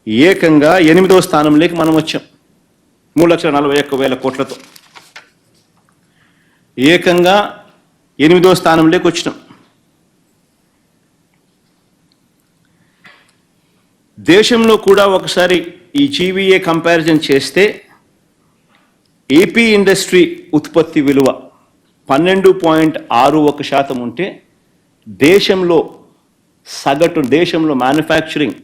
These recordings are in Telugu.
ఏకంగా 8వ స్థానంలోకి మనం వచ్చాం 3,41,000 కోట్లతో ఏకంగా 8వ స్థానంలోకి వచ్చినాం. దేశంలో కూడా ఒకసారి ఈ జీవీఏ కంపారిజన్ చేస్తే ఏపీ ఇండస్ట్రీ ఉత్పత్తి విలువ 12.61% ఉంటే దేశంలో సగటు దేశంలో మ్యానుఫ్యాక్చరింగ్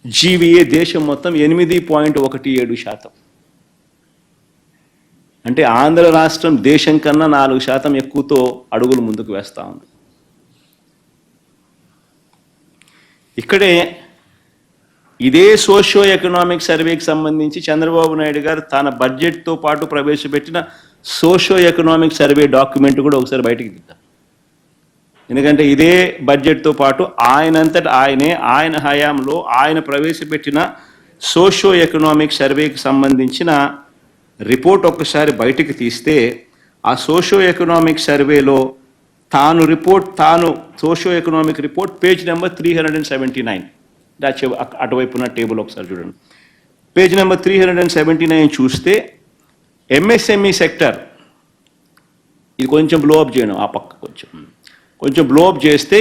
జీవీఏ దేశం మొత్తం 8.17%. అంటే ఆంధ్ర రాష్ట్రం దేశం కన్నా 4% ఎక్కువతో అడుగులు ముందుకు వేస్తూ ఉంది. ఇక్కడే ఇదే సోషియో ఎకనామిక్ సర్వేకి సంబంధించి చంద్రబాబు నాయుడు గారు తన బడ్జెట్తో పాటు ప్రవేశపెట్టిన సోషియో ఎకనామిక్ సర్వే డాక్యుమెంట్ కూడా ఒకసారి బయటికి తీద్దాం. ఎందుకంటే ఇదే బడ్జెట్తో పాటు ఆయనంతట ఆయన హయాంలో ఆయన ప్రవేశపెట్టిన సోషియో ఎకనామిక్ సర్వేకి సంబంధించిన రిపోర్ట్ ఒక్కసారి బయటికి తీస్తే ఆ సోషియో ఎకనామిక్ సర్వేలో తాను socio economic report page number 379 అటువైపున్న టేబుల్ ఒకసారి చూడండి. పేజ్ నెంబర్ 379 చూస్తే ఎంఎస్ఎంఈ సెక్టర్ ఇది కొంచెం బ్లోఅప్ చేయడం ఆ పక్క కొంచెం బ్లోఅప్ చేస్తే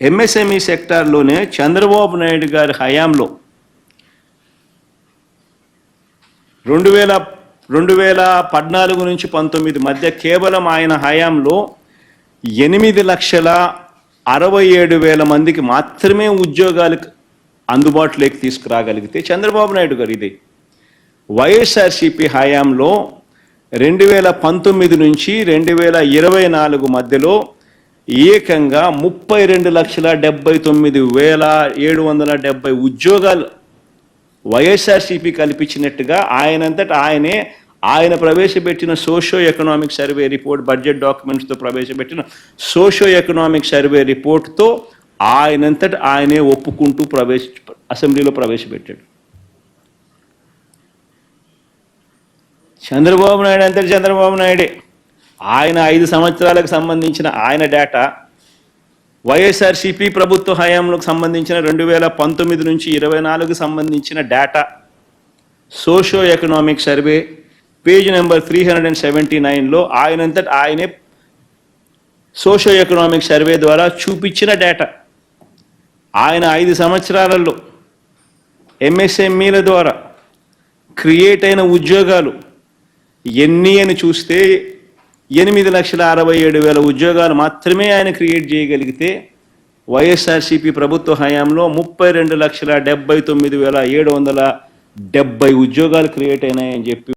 ఎంఎస్ఎంఈ సెక్టార్లోనే చంద్రబాబు నాయుడు గారి హయాంలో 2014 నుంచి 19 మధ్య కేవలం ఆయన హయాంలో 8,67,000 మందికి మాత్రమే ఉద్యోగాలకు అందుబాటులోకి తీసుకురాగలిగితే చంద్రబాబు నాయుడు గారు ఇదే వైఎస్ఆర్సీపీ హయాంలో 2019 నుంచి 2024 మధ్యలో ఏకంగా 32,79,770 ఉద్యోగాలు వైఎస్ఆర్సీపీ కల్పించినట్టుగా ఆయన ప్రవేశపెట్టిన socio economic survey report budget డాక్యుమెంట్స్తో ప్రవేశపెట్టిన సోషియో ఎకనామిక్ సర్వే రిపోర్ట్తో ఆయనే ఒప్పుకుంటూ అసెంబ్లీలో ప్రవేశపెట్టాడు. చంద్రబాబు నాయుడే ఆయన 5 సంవత్సరాలకు సంబంధించిన ఆయన డేటా వైఎస్ఆర్సీపీ ప్రభుత్వ హయాంలోకి సంబంధించిన 2019 నుంచి 24 సంబంధించిన data socio economic survey page number 379లో ఆయనే సోషియో ఎకనామిక్ సర్వే ద్వారా చూపించిన డేటా ఆయన 5 సంవత్సరాలలో ఎంఎస్ఎంఈల ద్వారా క్రియేట్ అయిన ఉద్యోగాలు ఎన్ని అని చూస్తే 8,67,000 ఉద్యోగాలు మాత్రమే ఆయన క్రియేట్ చేయగలిగితే వైఎస్ఆర్సీపీ ప్రభుత్వ హయాంలో 32,79,770 ఉద్యోగాలు క్రియేట్ అయినాయని చెప్పి